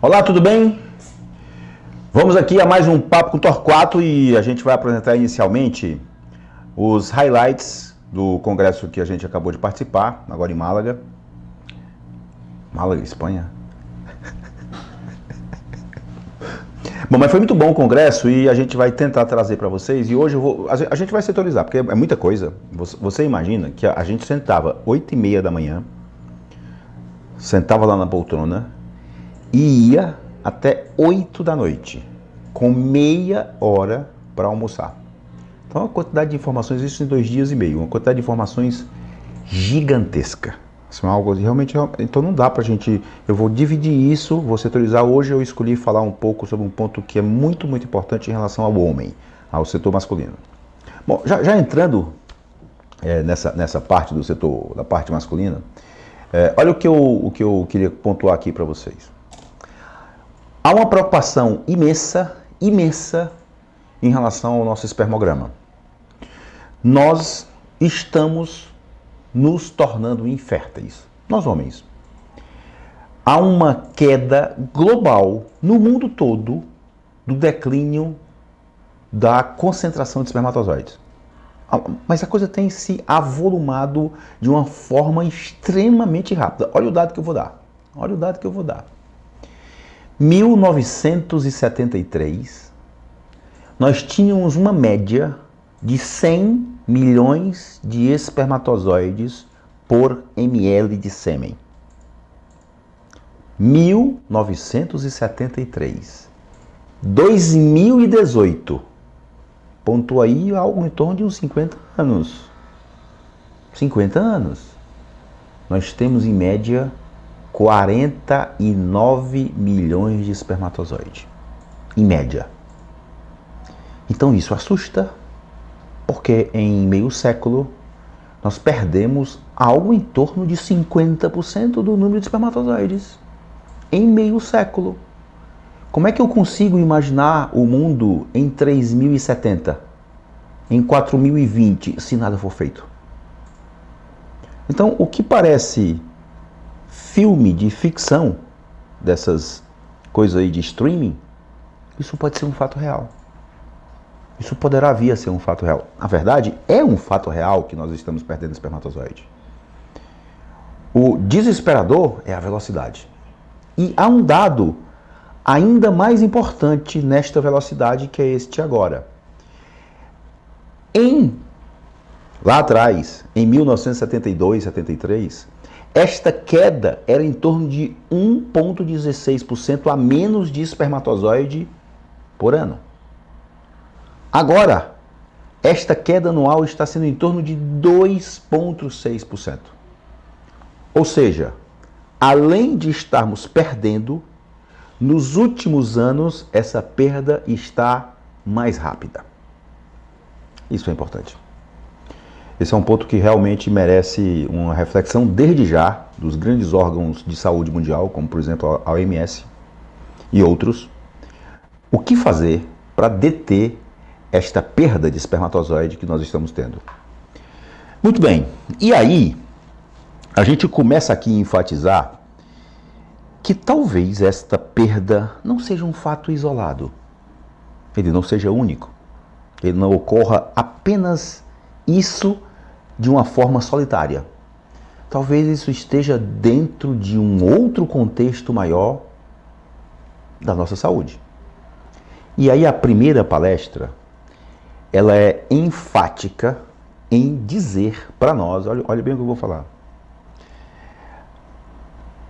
Olá, tudo bem? Vamos aqui a mais um Papo com Torquato e a gente vai apresentar inicialmente os highlights do congresso que a gente acabou de participar, agora em Málaga. Málaga, Espanha. Bom, mas foi muito bom o congresso e a gente vai tentar trazer para vocês. E hoje a gente vai setorizar, porque é muita coisa. Você imagina que a gente sentava 8h30 da manhã, sentava lá na poltrona e ia até 8 da noite, com meia hora para almoçar. Então, uma quantidade de informações, isso em 2 dias e meio, uma quantidade de informações gigantesca. Isso é algo realmente, então não dá pra gente, eu vou dividir isso, vou setorizar. Hoje eu escolhi falar um pouco sobre um ponto que é muito, muito importante em relação ao homem, ao setor masculino. Bom, já entrando nessa parte do setor, da parte masculina, olha o que eu queria pontuar aqui para vocês. Há uma preocupação imensa em relação ao nosso espermograma. Nós estamos nos tornando inférteis, nós homens. Há uma queda global no mundo todo do declínio da concentração de espermatozoides. Mas a coisa tem se avolumado de uma forma extremamente rápida. Olha o dado que eu vou dar. 1973, nós tínhamos uma média de 100 milhões de espermatozoides por ml de sêmen. 1973. 2018. Pontua aí algo em torno de uns 50 anos. 50 anos. Nós temos em média 49 milhões de espermatozoides, em média. Então isso assusta, porque em meio século nós perdemos algo em torno de 50% do número de espermatozoides. Em meio século. Como é que eu consigo imaginar o mundo em 3070, em 4020, se nada for feito? Então, o que parece filme de ficção, dessas coisas aí de streaming, isso pode ser um fato real. Isso poderá vir a ser um fato real. Na verdade, é um fato real que nós estamos perdendo espermatozoide. O desesperador é a velocidade. E há um dado ainda mais importante nesta velocidade, que é este agora. Lá atrás, em 1972, 73, esta queda era em torno de 1,16% a menos de espermatozoide por ano. Agora, esta queda anual está sendo em torno de 2,6%. Ou seja, além de estarmos perdendo, nos últimos anos essa perda está mais rápida. Isso é importante. Esse é um ponto que realmente merece uma reflexão desde já dos grandes órgãos de saúde mundial, como por exemplo a OMS e outros. O que fazer para deter esta perda de espermatozoide que nós estamos tendo? Muito bem, e aí a gente começa aqui a enfatizar que talvez esta perda não seja um fato isolado, ele não seja único, ele não ocorra apenas isso de uma forma solitária. Talvez isso esteja dentro de um outro contexto maior da nossa saúde. E aí a primeira palestra, ela é enfática em dizer para nós, olha bem o que eu vou falar.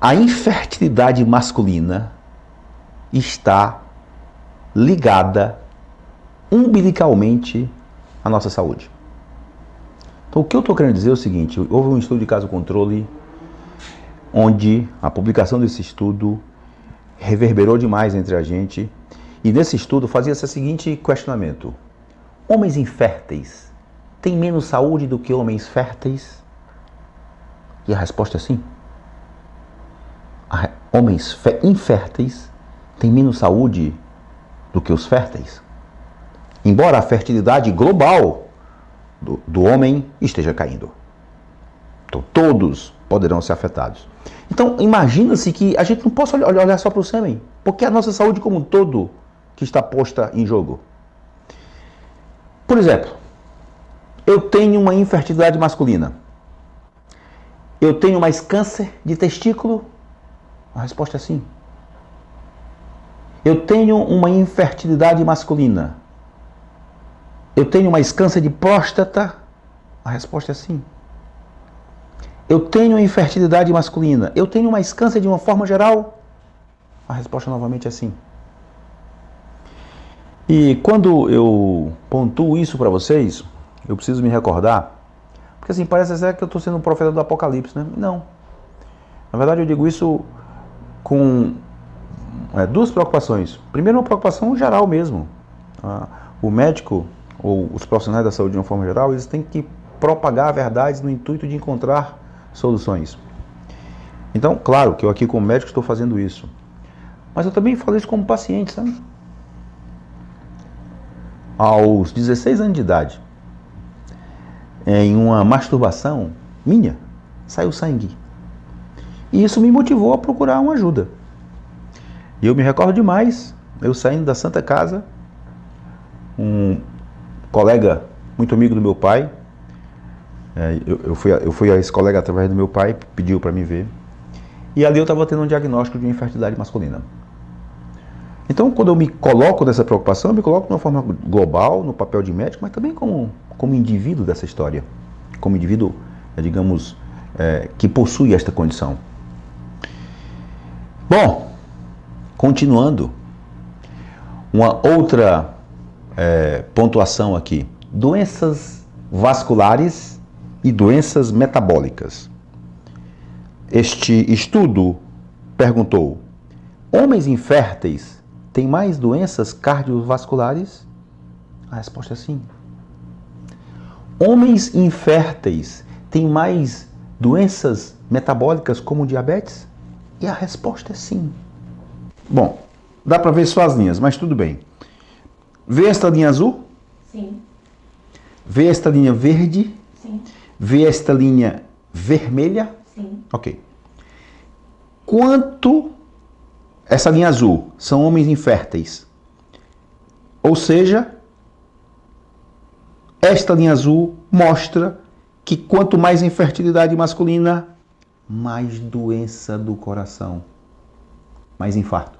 A infertilidade masculina está ligada umbilicalmente à nossa saúde. Então, o que eu estou querendo dizer é o seguinte: houve um estudo de caso controle, onde a publicação desse estudo reverberou demais entre a gente, e nesse estudo fazia-se o seguinte questionamento: homens inférteis têm menos saúde do que homens férteis? E a resposta é sim. Homens inférteis têm menos saúde do que os férteis. Embora a fertilidade global do homem esteja caindo. Então todos poderão ser afetados. Então imagina-se que a gente não possa olhar só para o sêmen. Porque é a nossa saúde como um todo que está posta em jogo. Por exemplo, eu tenho uma infertilidade masculina. Eu tenho mais câncer de testículo? A resposta é sim. Eu tenho uma infertilidade masculina. Eu tenho mais câncer de próstata? A resposta é sim. Eu tenho infertilidade masculina. Eu tenho mais câncer de uma forma geral? A resposta novamente é sim. E quando eu pontuo isso para vocês, eu preciso me recordar, porque assim, parece até que eu estou sendo um profeta do Apocalipse, né? Não. Na verdade, eu digo isso com duas preocupações. Primeiro, uma preocupação geral mesmo. O médico, ou os profissionais da saúde de uma forma geral, eles têm que propagar verdades no intuito de encontrar soluções. Então, claro que eu aqui como médico estou fazendo isso. Mas eu também falo isso como paciente, sabe? Aos 16 anos de idade, em uma masturbação minha, saiu sangue. E isso me motivou a procurar uma ajuda. E eu me recordo demais, eu saindo da Santa Casa, um colega muito amigo do meu pai, eu fui a esse colega através do meu pai, pediu para me ver, e ali eu estava tendo um diagnóstico de infertilidade masculina. Então, quando eu me coloco nessa preocupação, eu me coloco de uma forma global, no papel de médico, mas também como indivíduo dessa história, como indivíduo, digamos, que possui esta condição. Bom, continuando, uma outra pontuação aqui: doenças vasculares e doenças metabólicas. Este estudo perguntou: homens inférteis têm mais doenças cardiovasculares? A resposta é sim. Homens inférteis têm mais doenças metabólicas como diabetes? E a resposta é sim. Bom, dá para ver só as linhas, mas tudo bem. Vê esta linha azul? Sim. Vê esta linha verde? Sim. Vê esta linha vermelha? Sim. Ok. Quanto essa linha azul são homens inférteis? Ou seja, esta linha azul mostra que quanto mais infertilidade masculina, mais doença do coração, mais infarto,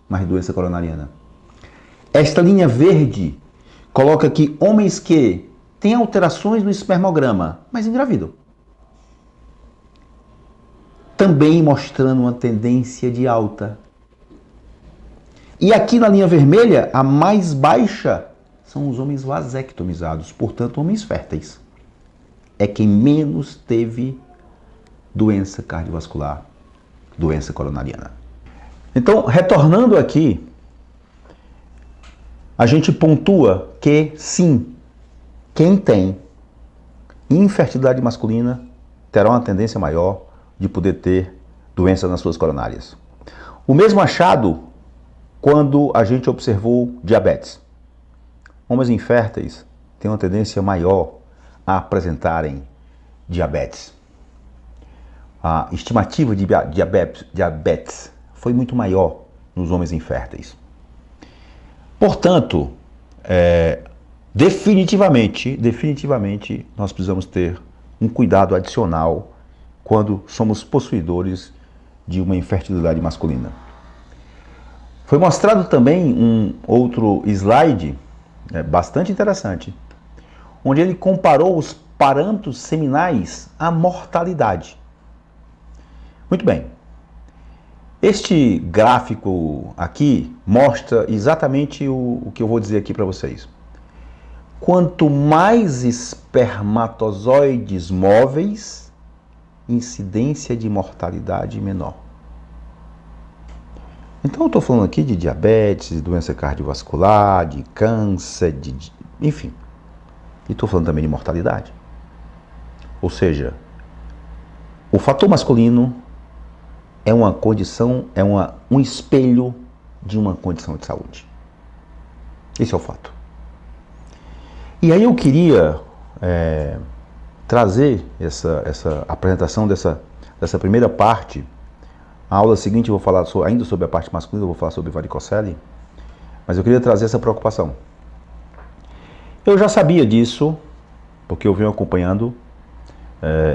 mais doença coronariana. Esta linha verde coloca que homens que têm alterações no espermograma, mas engravidam, também mostrando uma tendência de alta. E aqui na linha vermelha, a mais baixa são os homens vasectomizados, portanto, homens férteis. É quem menos teve doença cardiovascular, doença coronariana. Então, retornando aqui, a gente pontua que, sim, quem tem infertilidade masculina terá uma tendência maior de poder ter doença nas suas coronárias. O mesmo achado quando a gente observou diabetes. Homens inférteis têm uma tendência maior a apresentarem diabetes. A estimativa de diabetes foi muito maior nos homens inférteis. Portanto, definitivamente, nós precisamos ter um cuidado adicional quando somos possuidores de uma infertilidade masculina. Foi mostrado também um outro slide bastante interessante, onde ele comparou os parâmetros seminais à mortalidade. Muito bem. Este gráfico aqui mostra exatamente o que eu vou dizer aqui para vocês. Quanto mais espermatozoides móveis, incidência de mortalidade menor. Então eu estou falando aqui de diabetes, de doença cardiovascular, de câncer, enfim. E estou falando também de mortalidade. Ou seja, o fator masculino é uma condição, um espelho de uma condição de saúde. Esse é o fato. E aí eu queria trazer essa apresentação dessa primeira parte A aula seguinte eu vou falar ainda sobre a parte masculina, eu vou falar sobre varicocele, mas eu queria trazer essa preocupação. Eu já sabia disso, porque eu venho acompanhando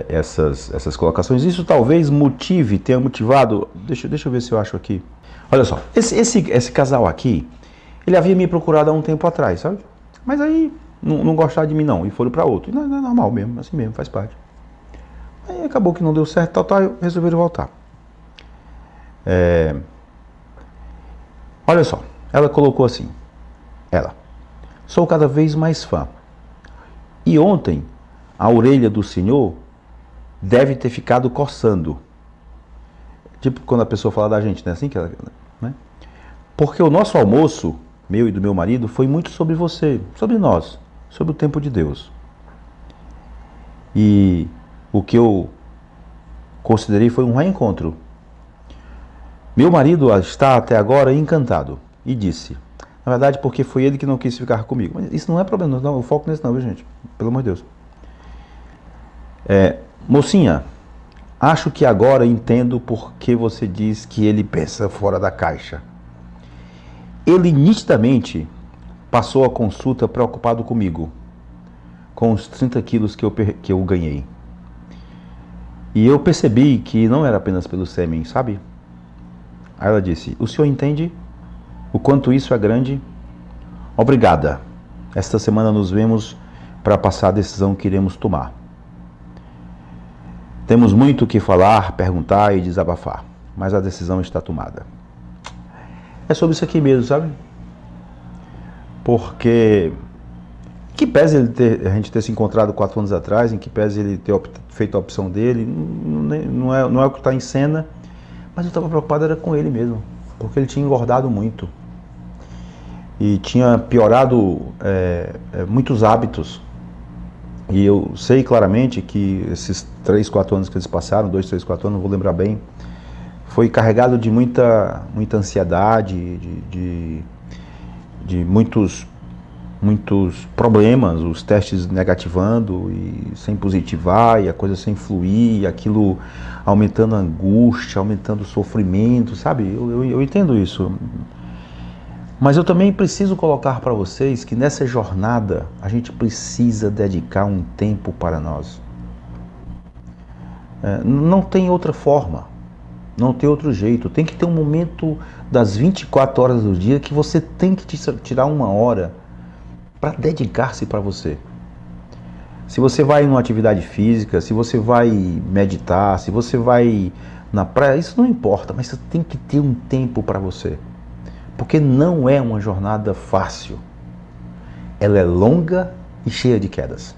essas colocações. Isso talvez tenha motivado. Deixa eu ver se eu acho aqui. Olha só, esse casal aqui, ele havia me procurado há um tempo atrás, sabe? Mas aí não gostaram de mim não, e foram para outro. E não é normal mesmo, assim mesmo, faz parte. Aí acabou que não deu certo, tal, resolveram voltar. Olha só, ela colocou assim, sou cada vez mais fã. E ontem, a orelha do senhor deve ter ficado coçando. Tipo quando a pessoa fala da gente, né? Assim que ela, né? Porque o nosso almoço, meu e do meu marido, foi muito sobre você, sobre nós, sobre o tempo de Deus. E o que eu considerei foi um reencontro. Meu marido está até agora encantado e disse, na verdade porque foi ele que não quis ficar comigo. Mas isso não é problema, não, eu foco nisso não, viu gente? Pelo amor de Deus. Mocinha, acho que agora entendo por que você diz que ele pensa fora da caixa. Ele nitidamente passou a consulta preocupado comigo, com os 30 quilos que eu ganhei. E eu percebi que não era apenas pelo sêmen, sabe? Aí ela disse, o senhor entende o quanto isso é grande? Obrigada. Esta semana nos vemos para passar a decisão que iremos tomar. Temos muito o que falar, perguntar e desabafar, mas a decisão está tomada. É sobre isso aqui mesmo, sabe? Porque, em que pese a gente ter se encontrado 4 anos atrás, em que pese ele ter feito a opção dele, não é o que está em cena, mas eu estava preocupado era com ele mesmo, porque ele tinha engordado muito e tinha piorado muitos hábitos. E eu sei claramente que esses 3, 4 anos que eles passaram, 2, 3, 4 anos, não vou lembrar bem, foi carregado de muita ansiedade, de muitos problemas, os testes negativando e sem positivar, e a coisa sem fluir, e aquilo aumentando a angústia, aumentando o sofrimento, sabe? Eu entendo isso. Mas eu também preciso colocar para vocês que nessa jornada a gente precisa dedicar um tempo para nós. Não tem outra forma, não tem outro jeito. Tem que ter um momento das 24 horas do dia que você tem que tirar 1 hora para dedicar-se para você. Se você vai em uma atividade física, se você vai meditar, se você vai na praia, isso não importa, mas você tem que ter um tempo para você. Porque não é uma jornada fácil. Ela é longa e cheia de quedas.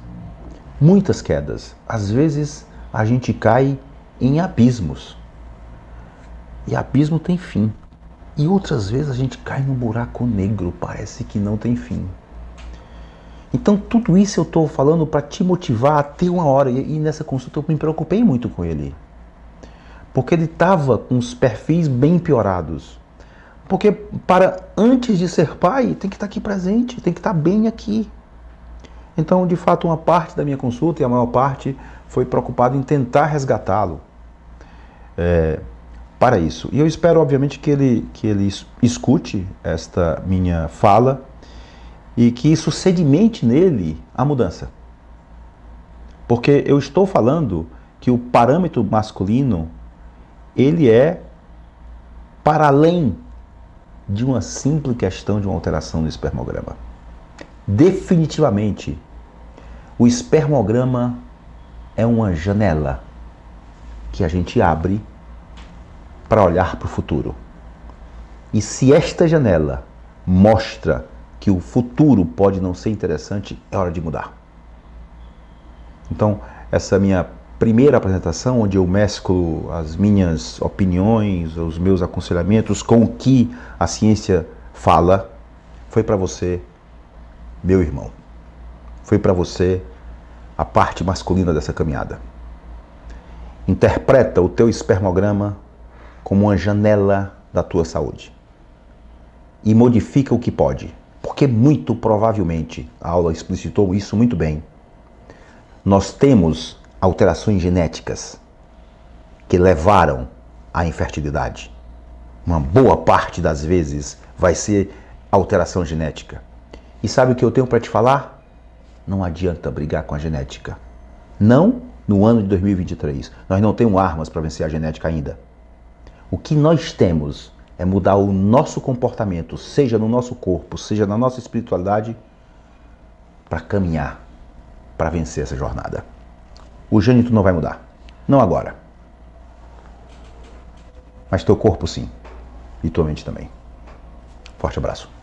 Muitas quedas. Às vezes a gente cai em abismos. E abismo tem fim. E outras vezes a gente cai num buraco negro, parece que não tem fim. Então tudo isso eu estou falando para te motivar a ter 1 hora. E nessa consulta eu me preocupei muito com ele. Porque ele estava com os perfis bem piorados. Porque antes de ser pai, tem que estar aqui presente, tem que estar bem aqui. Então, de fato, uma parte da minha consulta, e a maior parte, foi preocupada em tentar resgatá-lo para isso. E eu espero, obviamente, que ele escute esta minha fala e que isso sedimente nele a mudança. Porque eu estou falando que o parâmetro masculino, ele é para além de uma simples questão de uma alteração no espermograma. Definitivamente, o espermograma é uma janela que a gente abre para olhar para o futuro. E se esta janela mostra que o futuro pode não ser interessante, é hora de mudar. Então, essa minha primeira apresentação, onde eu mesclo as minhas opiniões, os meus aconselhamentos com o que a ciência fala, foi para você, meu irmão. Foi para você a parte masculina dessa caminhada. Interpreta o teu espermograma como uma janela da tua saúde. E modifica o que pode. Porque muito provavelmente, a aula explicitou isso muito bem, nós temos alterações genéticas que levaram a infertilidade. Uma boa parte das vezes vai ser alteração genética. E sabe o que eu tenho para te falar? Não adianta brigar com a genética. Não no ano de 2023. Nós não temos armas para vencer a genética ainda. O que nós temos é mudar o nosso comportamento, seja no nosso corpo, seja na nossa espiritualidade, para caminhar, para vencer essa jornada. O gênito não vai mudar. Não agora. Mas teu corpo sim. E tua mente também. Forte abraço.